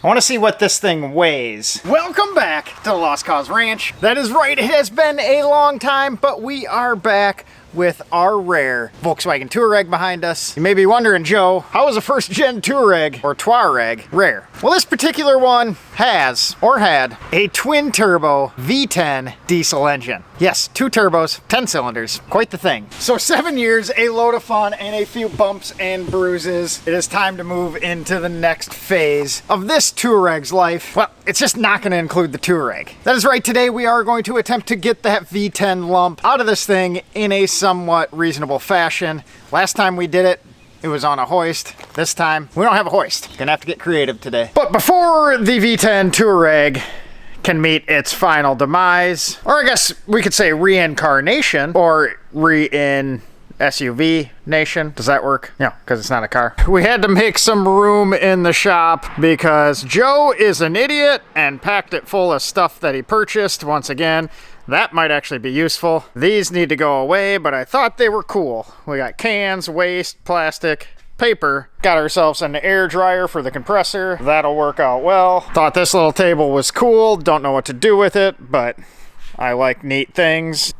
I want to see what this thing weighs. Welcome back to the Lost Cause Ranch. That is right, it has been a long time, but we are back with our rare Volkswagen Touareg behind us. You may be wondering, Joe, how is a first gen Touareg or Touareg rare? Well, this particular one has, or had, a twin turbo V10 diesel engine. Yes, 2 turbos, 10 cylinders, quite the thing. So 7 years, a load of fun, and a few bumps and bruises. It is time to move into the next phase of this Touareg's life. Well, it's just not going to include the Touareg. That is right, today we are going to attempt to get that V10 lump out of this thing in a somewhat reasonable fashion. Last time we did it, it was on a hoist. This time, we don't have a hoist. Gonna have to get creative today. But before the V10 Touareg can meet its final demise, or I guess we could say reincarnation, or re-in SUV nation. Does that work? Yeah, because it's not a car. We had to make some room in the shop because Joe is an idiot and packed it full of stuff that he purchased. Once again, that might actually be useful. These need to go away, but I thought they were cool. We got cans, waste, plastic, paper. Got ourselves an air dryer for the compressor. That'll work out well. Thought this little table was cool. Don't know what to do with it, but I like neat things.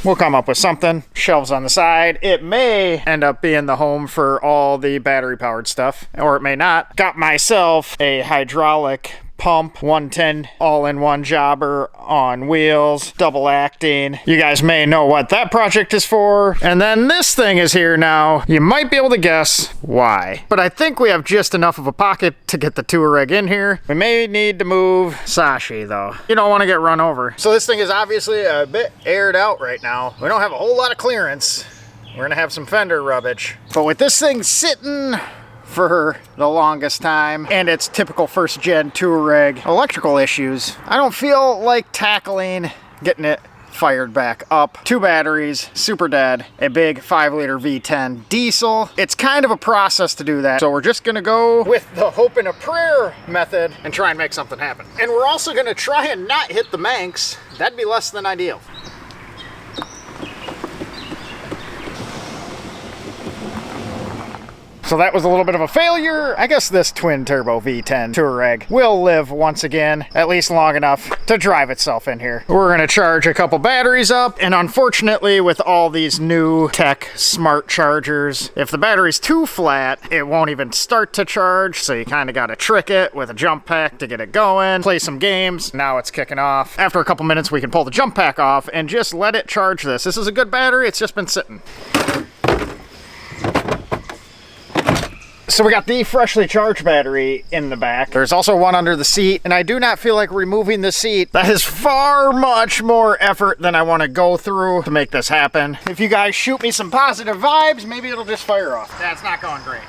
We'll come up with something. Shelves on the side. It may end up being the home for all the battery-powered stuff, or it may not. Got myself a hydraulic pump, 110 all-in-one jobber on wheels, double acting. You guys may know what that project is for. And then this thing is here now. You might be able to guess why. But I think we have just enough of a pocket to get the Touareg in here. We may need to move Sashi though. You don't want to get run over. So this thing is obviously a bit aired out right now. We don't have a whole lot of clearance. We're gonna have some fender rubbish. But with this thing sitting for the longest time, and its typical first gen Touareg electrical issues, I don't feel like tackling getting it fired back up. 2 batteries, super dead, a big 5-liter V10 diesel. It's kind of a process to do that, so we're just gonna go with the hope and a prayer method and try and make something happen. And we're also gonna try and not hit the Manx. That'd be less than ideal. So that was a little bit of a failure. I guess this twin turbo V10 Touareg will live once again, at least long enough to drive itself in here. We're gonna charge a couple batteries up, and unfortunately with all these new tech smart chargers, if the battery's too flat, it won't even start to charge, so you kinda gotta trick it with a jump pack to get it going, play some games. Now it's kicking off. After a couple minutes we can pull the jump pack off and just let it charge this. This is a good battery, it's just been sitting. So we got the freshly charged battery in the back. There's also one under the seat, and I do not feel like removing the seat. That is far much more effort than I want to go through to make this happen. If you guys shoot me some positive vibes, maybe it'll just fire off. That's not going great.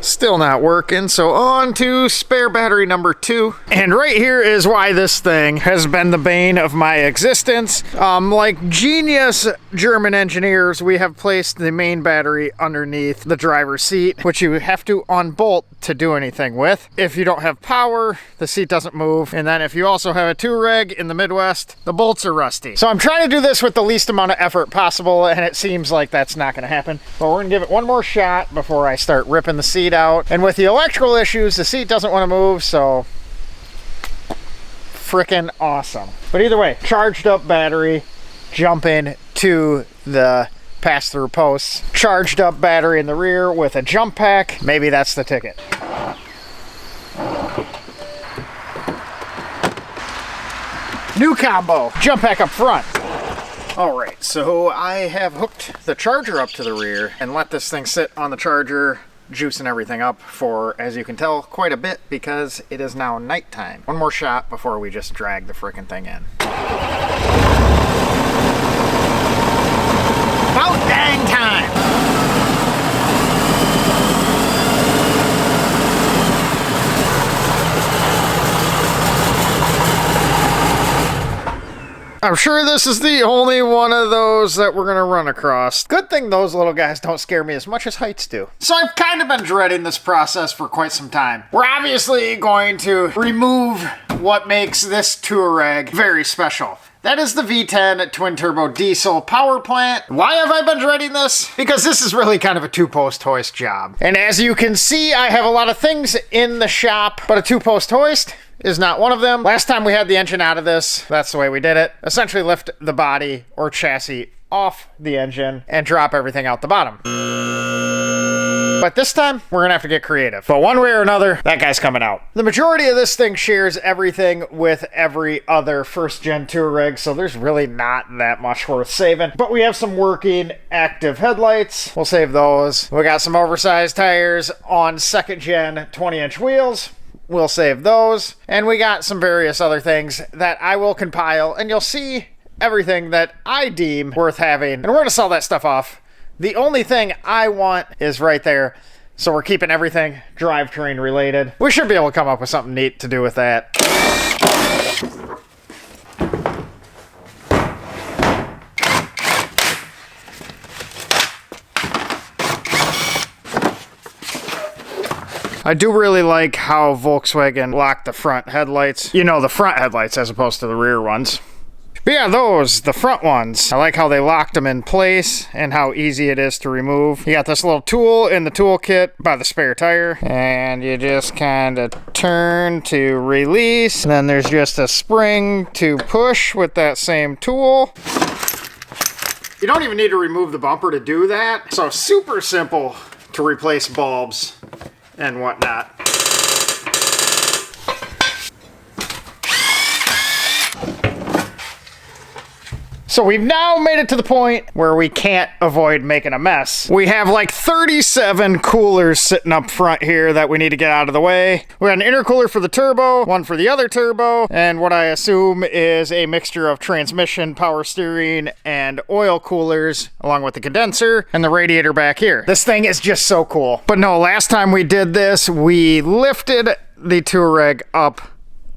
Still not working, so on to spare battery number 2. And right here is why this thing has been the bane of my existence. Like genius German engineers, we have placed the main battery underneath the driver's seat, which you have to unbolt to do anything with. If you don't have power, the seat doesn't move. And then if you also have a Touareg in the Midwest, the bolts are rusty. So I'm trying to do this with the least amount of effort possible, and it seems like that's not gonna happen. But we're gonna give it one more shot before I start ripping the seat out. And with the electrical issues, the seat doesn't want to move, so freaking awesome. But either way, charged up battery, jumping to the pass-through posts, charged up battery in the rear with a jump pack. Maybe that's the ticket. New combo, jump pack up front. All right, so I have hooked the charger up to the rear and let this thing sit on the charger, juicing everything up for, as you can tell, quite a bit because it is now nighttime. One more shot before we just drag the frickin' thing in. About dang time! I'm sure this is the only one of those that we're gonna run across. Good thing those little guys don't scare me as much as heights do. So I've kind of been dreading this process for quite some time. We're obviously going to remove what makes this Touareg very special. That is the V10 twin turbo diesel power plant. Why have I been dreading this? Because this is really kind of a two-post hoist job. And as you can see, I have a lot of things in the shop, but a two-post hoist is not one of them. Last time we had the engine out of this, that's the way we did it. Essentially lift the body or chassis off the engine and drop everything out the bottom. But this time, we're gonna have to get creative. But one way or another, that guy's coming out. The majority of this thing shares everything with every other first-gen Touareg, so there's really not that much worth saving. But we have some working active headlights. We'll save those. We got some oversized tires on second-gen 20-inch wheels. We'll save those. And we got some various other things that I will compile, and you'll see everything that I deem worth having. And we're gonna sell that stuff off. The only thing I want is right there. So we're keeping everything drivetrain related. We should be able to come up with something neat to do with that. I do really like how Volkswagen locked the front headlights. You know, the front headlights as opposed to the rear ones. But yeah, the front ones. I like how they locked them in place and how easy it is to remove. You got this little tool in the toolkit by the spare tire, and you just kind of turn to release, and then there's just a spring to push with that same tool. You don't even need to remove the bumper to do that. So super simple to replace bulbs and whatnot. So we've now made it to the point where we can't avoid making a mess. We have like 37 coolers sitting up front here that we need to get out of the way. We got an intercooler for the turbo, one for the other turbo, and what I assume is a mixture of transmission, power steering, and oil coolers, along with the condenser and the radiator back here. This thing is just so cool. But no, last time we did this, we lifted the Touareg up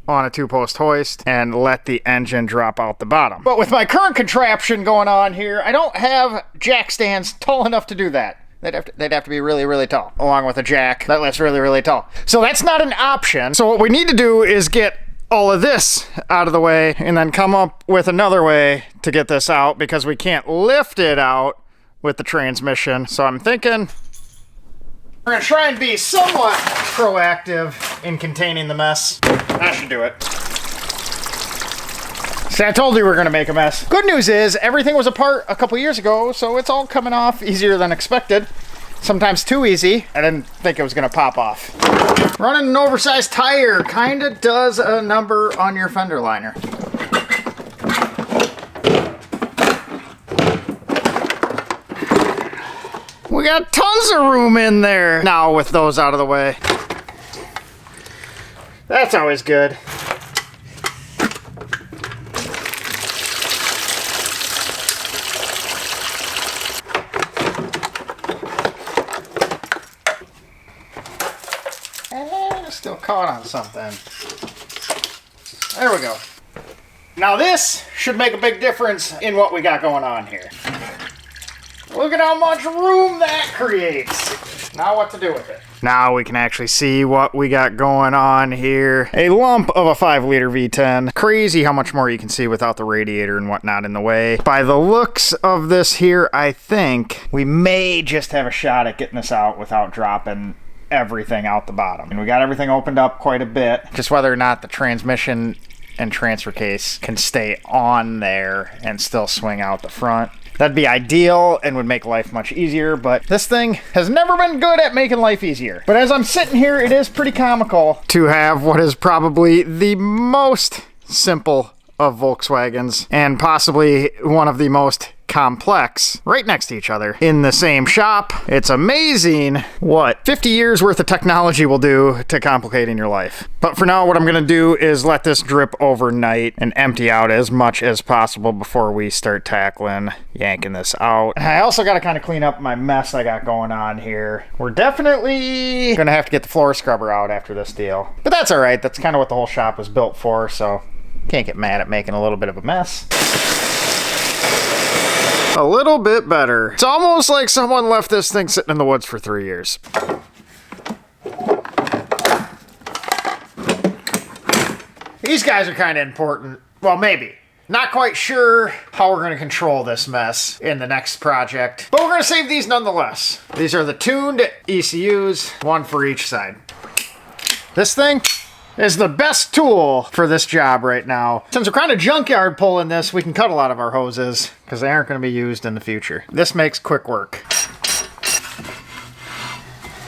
on a two-post hoist and let the engine drop out the bottom. But with my current contraption going on here, I don't have jack stands tall enough to do that. They'd have to be really, really tall, along with a jack that lifts really, really tall. So that's not an option. So what we need to do is get all of this out of the way and then come up with another way to get this out, because we can't lift it out with the transmission. So I'm thinking we're gonna try and be somewhat proactive in containing the mess. That should do it. See, I told you we were gonna make a mess. Good news is everything was apart a couple years ago, so it's all coming off easier than expected. Sometimes too easy. I didn't think it was gonna pop off. Running an oversized tire kinda does a number on your fender liner. We got tons of room in there now with those out of the way. That's always good. And still caught on something. There we go. Now this should make a big difference in what we got going on here. Look at how much room that creates. Now what to do with it. Now we can actually see what we got going on here. A lump of a 5-liter V10. Crazy how much more you can see without the radiator and whatnot in the way. By the looks of this here, I think we may just have a shot at getting this out without dropping everything out the bottom. And we got everything opened up quite a bit. Just whether or not the transmission and transfer case can stay on there and still swing out the front. That'd be ideal and would make life much easier, but this thing has never been good at making life easier. But as I'm sitting here, it is pretty comical to have what is probably the most simple of Volkswagens and possibly one of the most complex right next to each other in the same shop. It's amazing what 50 years worth of technology will do to complicating your life. But for now, what I'm gonna do is let this drip overnight and empty out as much as possible before we start tackling yanking this out. And I also gotta kind of clean up my mess I got going on here. We're definitely gonna have to get the floor scrubber out after this deal. But that's all right, that's kind of what the whole shop was built for, so can't get mad at making a little bit of a mess. A little bit better. It's almost like someone left this thing sitting in the woods for 3 years. These guys are kind of important. Well, maybe. Not quite sure how we're gonna control this mess in the next project, but we're gonna save these nonetheless. These are the tuned ECUs, one for each side. This thing is the best tool for this job right now. Since we're kind of junkyard pulling this, we can cut a lot of our hoses because they aren't gonna be used in the future. This makes quick work.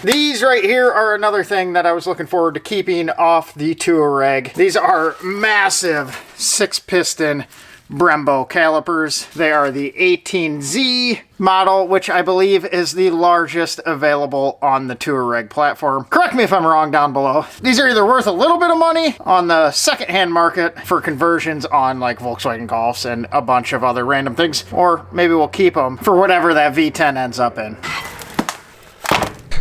These right here are another thing that I was looking forward to keeping off the Touareg. These are massive 6-piston Brembo calipers. They are the 18Z model, which I believe is the largest available on the Touareg platform. Correct me if I'm wrong down below. These are either worth a little bit of money on the secondhand market for conversions on like Volkswagen Golfs and a bunch of other random things, or maybe we'll keep them for whatever that V10 ends up in.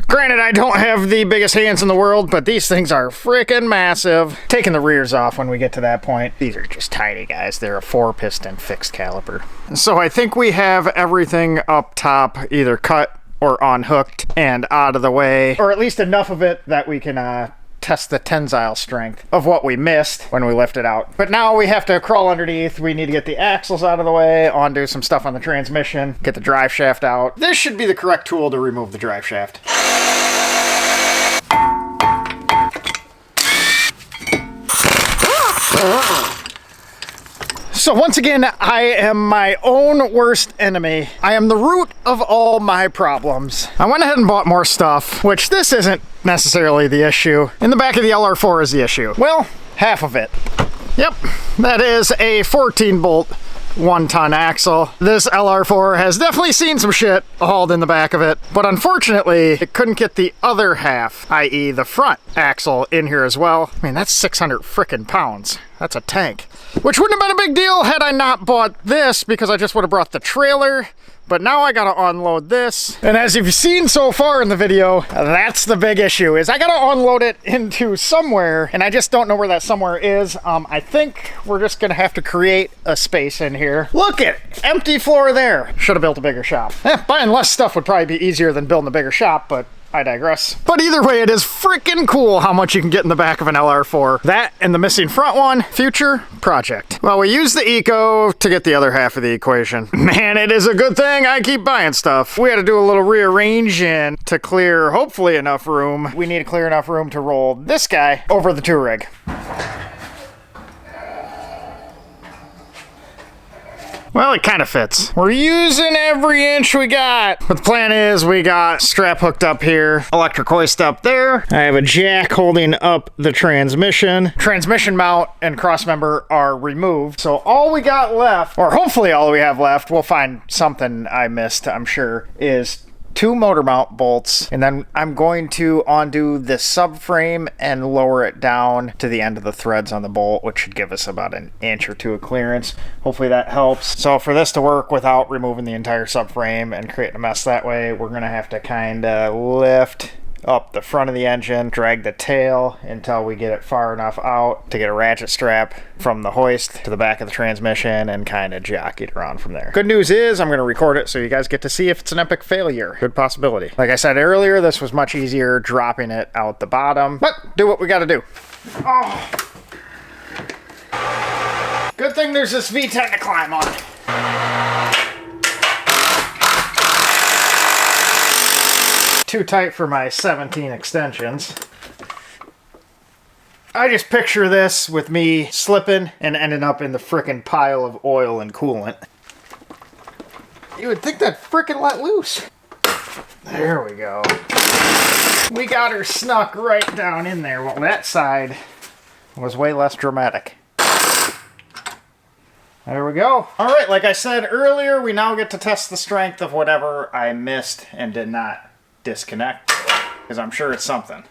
Granted, I don't have the biggest hands in the world, but these things are freaking massive. Taking the rears off when we get to that point. These are just tiny, guys. They're a 4-piston fixed caliper. So I think we have everything up top either cut or unhooked and out of the way, or at least enough of it that we can test the tensile strength of what we missed when we lifted out. But now we have to crawl underneath. We need to get the axles out of the way, undo some stuff on the transmission, get the drive shaft out. This should be the correct tool to remove the drive shaft. So once again, I am my own worst enemy. I am the root of all my problems. I went ahead and bought more stuff, which this isn't necessarily the issue. In the back of the LR4 is the issue. Well, half of it. Yep, that is a 14-bolt 1-ton axle. This LR4 has definitely seen some shit hauled in the back of it, but unfortunately, it couldn't get the other half, i.e. the front axle, in here as well. I mean, that's 600 frickin' pounds. That's a tank. Which wouldn't have been a big deal had I not bought this, because I just would have brought the trailer. But now I gotta unload this. And as you've seen so far in the video, that's the big issue, is I gotta unload it into somewhere, and I just don't know where that somewhere is. I think we're just gonna have to create a space in here. Look at empty floor there. Should have built a bigger shop. Buying less stuff would probably be easier than building a bigger shop, but I digress. But either way, it is freaking cool how much you can get in the back of an LR4. That and the missing front one, future project. Well, we use the Eco to get the other half of the equation. Man, it is a good thing I keep buying stuff. We had to do a little rearranging to clear, hopefully, enough room. We need to clear enough room to roll this guy over the Touareg. Well, it kind of fits. We're using every inch we got. But the plan is we got strap hooked up here, electric hoist up there. I have a jack holding up the transmission. Transmission mount and cross member are removed. So all we got left, or hopefully all we have left, we'll find something I missed, I'm sure, is 2 motor mount bolts, and then I'm going to undo the subframe and lower it down to the end of the threads on the bolt, which should give us about an inch or 2 of clearance. Hopefully that helps. So for this to work without removing the entire subframe and creating a mess that way, we're gonna have to kind of lift up the front of the engine, drag the tail until we get it far enough out to get a ratchet strap from the hoist to the back of the transmission and kind of jockey it around from there. Good news is I'm going to record it so you guys get to see if it's an epic failure. Good possibility. Like I said earlier, this was much easier dropping it out the bottom, but do what we got to do. Oh. Good thing there's this V10 to climb on. Too tight for my 17 extensions. I just picture this with me slipping and ending up in the frickin' pile of oil and coolant. You would think that frickin' let loose. There we go. We got her snuck right down in there. Well, that side was way less dramatic. There we go. All right, like I said earlier, we now get to test the strength of whatever I missed and did not disconnect, because I'm sure it's something.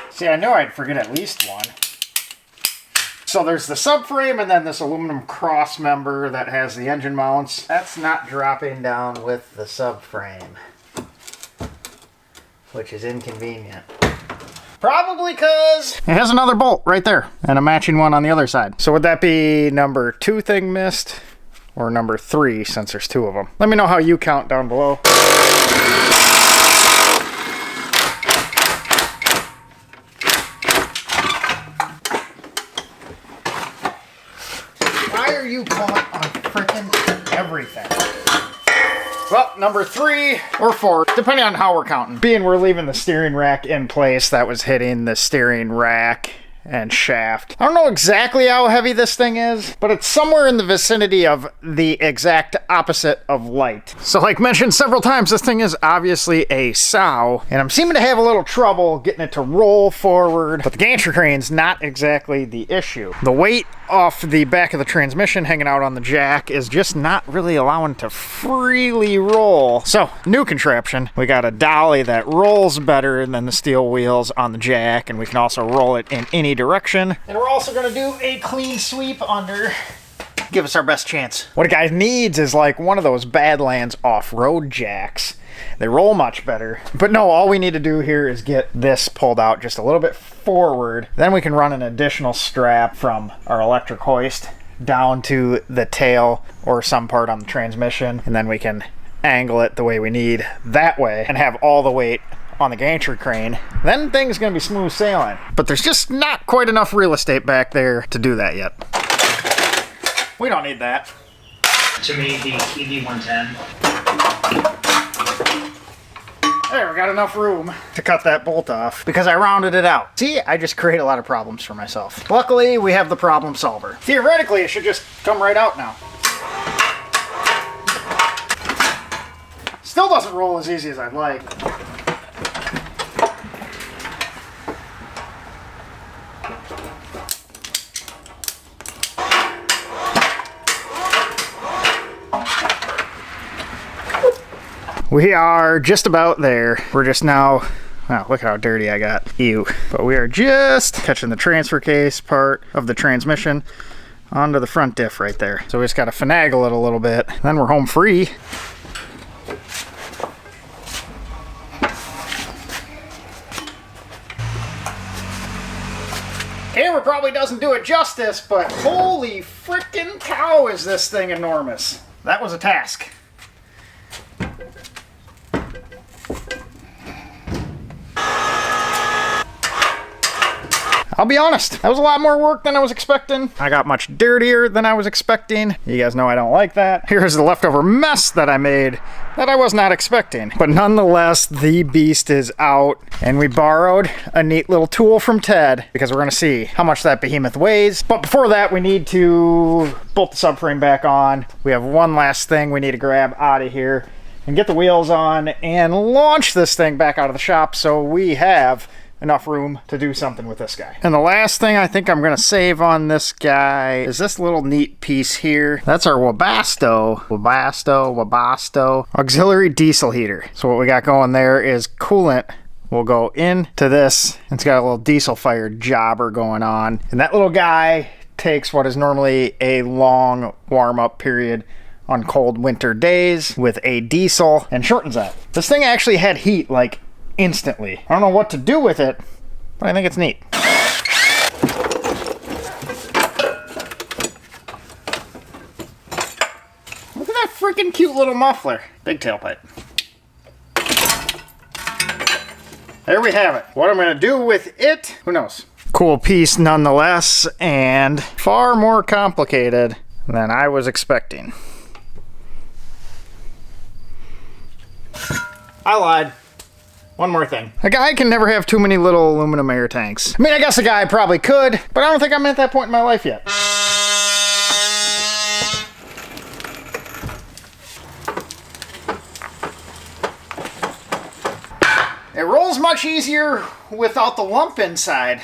See, I know I'd forget at least one. So there's the subframe and then this aluminum cross member that has the engine mounts. That's not dropping down with the subframe, which is inconvenient. Probably because it has another bolt right there and a matching one on the other side. So would that be number 2 thing missed? Or number 3, since there's 2 of them. Let me know how you count down below. are you caught on frickin' everything? Well, number 3 or 4, depending on how we're counting. Being we're leaving the steering rack in place, that was hitting the steering rack and shaft. I don't know exactly how heavy this thing is, but it's somewhere in the vicinity of the exact opposite of light. So like mentioned several times, this thing is obviously a sow, and I'm seeming to have a little trouble getting it to roll forward, but the gantry crane's not exactly the issue. The weight off the back of the transmission hanging out on the jack is just not really allowing it to freely roll. So, new contraption. We got a dolly that rolls better than the steel wheels on the jack, and we can also roll it in any direction. And we're also gonna do a clean sweep under. Give us our best chance. What a guy needs is like one of those Badlands off-road jacks. They roll much better. But no, all we need to do here is get this pulled out just a little bit forward. Then we can run an additional strap from our electric hoist down to the tail or some part on the transmission. And then we can angle it the way we need that way and have all the weight on the gantry crane. Then things gonna be smooth sailing. But there's just not quite enough real estate back there to do that yet. We don't need that. To me, the V10. There, we got enough room to cut that bolt off because I rounded it out. See, I just create a lot of problems for myself. Luckily, we have the problem solver. Theoretically, it should just come right out now. Still doesn't roll as easy as I'd like. We are just about there. We're just now, wow, look how dirty I got. Ew. But we are just catching the transfer case part of the transmission onto the front diff right there. So we just got to finagle it a little bit. Then we're home free. Camera probably doesn't do it justice, but holy frickin' cow is this thing enormous. That was a task. I'll be honest, that was a lot more work than I was expecting. I got much dirtier than I was expecting. You guys know I don't like that. Here's the leftover mess that I made that I was not expecting. But nonetheless, the beast is out. And we borrowed a neat little tool from Ted because we're gonna see how much that behemoth weighs. But before that, we need to bolt the subframe back on. We have one last thing we need to grab out of here and get the wheels on and launch this thing back out of the shop so we have enough room to do something with this guy. And the last thing I think I'm gonna save on this guy is this little neat piece here. That's our Webasto auxiliary diesel heater. So what we got going there is coolant will go into this. It's got a little diesel fired jobber going on. And that little guy takes what is normally a long warm-up period on cold winter days with a diesel and shortens that. This thing actually had heat like instantly. I don't know what to do with it, but I think it's neat. Look at that freaking cute little muffler. Big tailpipe. There we have it. What I'm gonna do with it, who knows? Cool piece nonetheless, and far more complicated than I was expecting. I lied. One more thing. A guy can never have too many little aluminum air tanks. I mean, I guess a guy probably could, but I don't think I'm at that point in my life yet. It rolls much easier without the lump inside.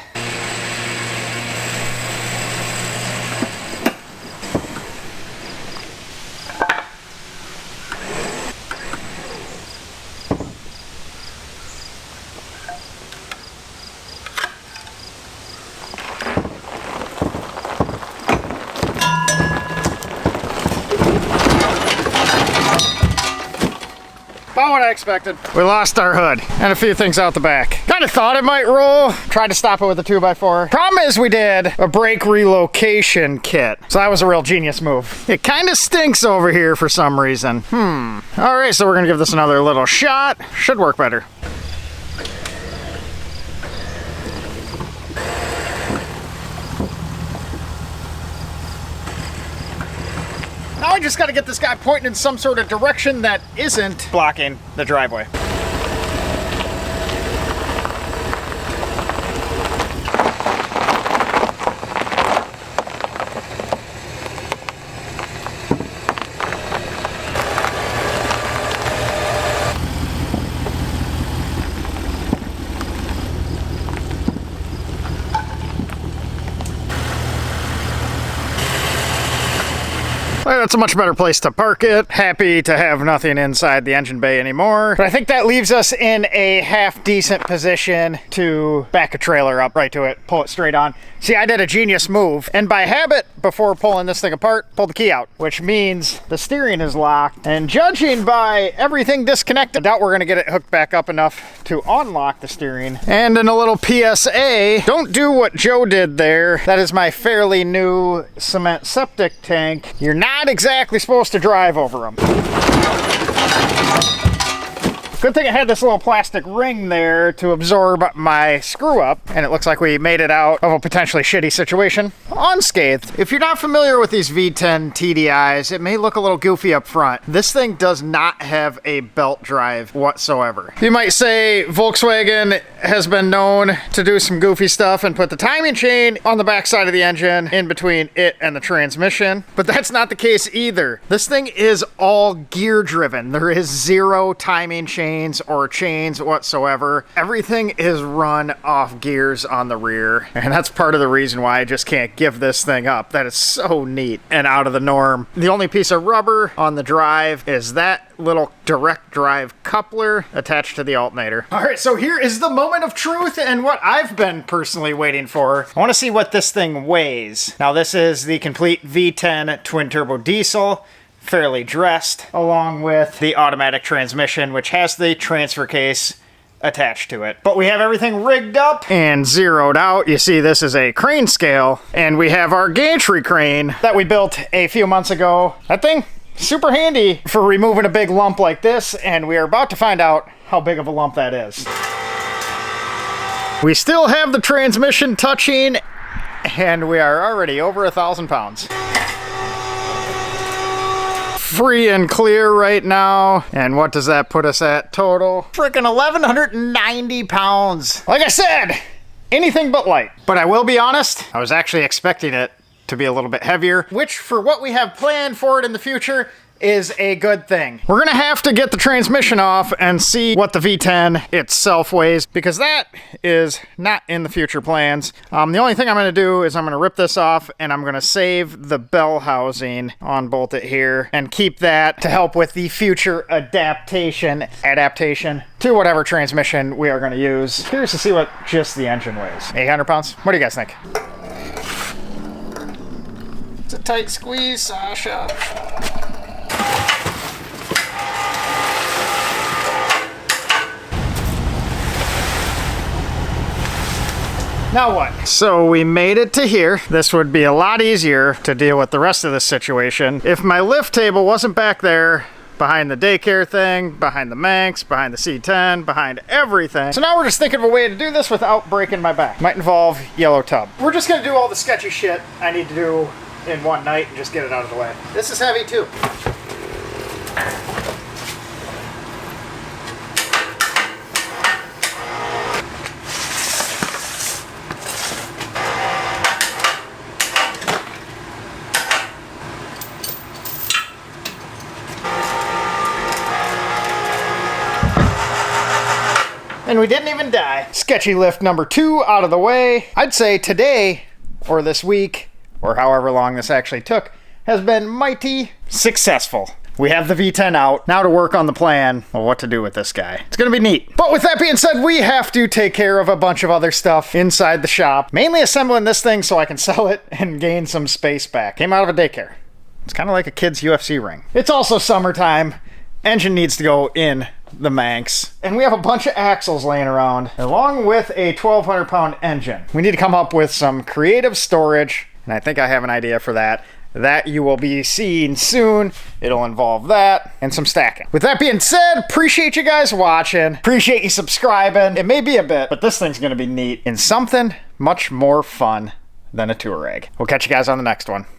About what I expected. We lost our hood and a few things out the back. Kind of thought it might roll. Tried to stop it with a 2x4. Problem is we did a brake relocation kit. So that was a real genius move. It kind of stinks over here for some reason. All right, so we're gonna give this another little shot. Should work better. I just got to get this guy pointing in some sort of direction that isn't blocking the driveway. Well, that's a much better place to park it. Happy to have nothing inside the engine bay anymore. But I think that leaves us in a half-decent position to back a trailer up right to it, pull it straight on. See, I did a genius move, and by habit, before pulling this thing apart, pull the key out, which means the steering is locked. And judging by everything disconnected, I doubt we're gonna get it hooked back up enough to unlock the steering. And in a little PSA, don't do what Joe did there. That is my fairly new cement septic tank. You're not exactly supposed to drive over them. Good thing I had this little plastic ring there to absorb my screw up, and it looks like we made it out of a potentially shitty situation unscathed. If you're not familiar with these V10 TDIs, it may look a little goofy up front. This thing does not have a belt drive whatsoever. You might say Volkswagen has been known to do some goofy stuff and put the timing chain on the back side of the engine in between it and the transmission, but that's not the case either. This thing is all gear driven. There is zero timing chain or chains whatsoever. Everything is run off gears on the rear, and that's part of the reason why I just can't give this thing up. That is so neat and out of the norm. The only piece of rubber on the drive is that little direct drive coupler attached to the alternator. All right, so here is the moment of truth and what I've been personally waiting for. I want to see what this thing weighs. Now, this is the complete V10 twin turbo diesel, fairly dressed, along with the automatic transmission, which has the transfer case attached to it. But we have everything rigged up and zeroed out. You see, this is a crane scale, and we have our gantry crane that we built a few months ago. That thing, super handy for removing a big lump like this, and we are about to find out how big of a lump that is. We still have the transmission touching, and we are already over 1,000 pounds. Free and clear right now. And what does that put us at total? Freaking 1,190 pounds. Like I said, anything but light. But I will be honest, I was actually expecting it to be a little bit heavier, which for what we have planned for it in the future is a good thing. We're gonna have to get the transmission off and see what the V10 itself weighs, because that is not in the future plans. The only thing I'm gonna do is I'm gonna rip this off and I'm gonna save the bell housing, unbolt it here, and keep that to help with the future adaptation to whatever transmission we are gonna use. Curious to see what just the engine weighs. 800 pounds? What do you guys think? It's a tight squeeze, Sasha. Now what? So we made it to here. This would be a lot easier to deal with the rest of this situation if my lift table wasn't back there behind the daycare thing, behind the Manx, behind the C10, behind everything. So now we're just thinking of a way to do this without breaking my back. Might involve yellow tub. We're just gonna do all the sketchy shit I need to do in one night and just get it out of the way. This is heavy too. And we didn't even die. Sketchy lift number 2 out of the way. I'd say today, or this week, or however long this actually took, has been mighty successful. We have the V10 out. Now to work on the plan of what to do with this guy. It's gonna be neat. But with that being said, we have to take care of a bunch of other stuff inside the shop. Mainly assembling this thing so I can sell it and gain some space back. Came out of a daycare. It's kind of like a kid's UFC ring. It's also summertime. Engine needs to go in the Manx. And we have a bunch of axles laying around, along with a 1,200 pound engine. We need to come up with some creative storage, and I think I have an idea for that. That you will be seeing soon. It'll involve that and some stacking. With that being said, appreciate you guys watching. Appreciate you subscribing. It may be a bit, but this thing's gonna be neat in something much more fun than a Touareg. We'll catch you guys on the next one.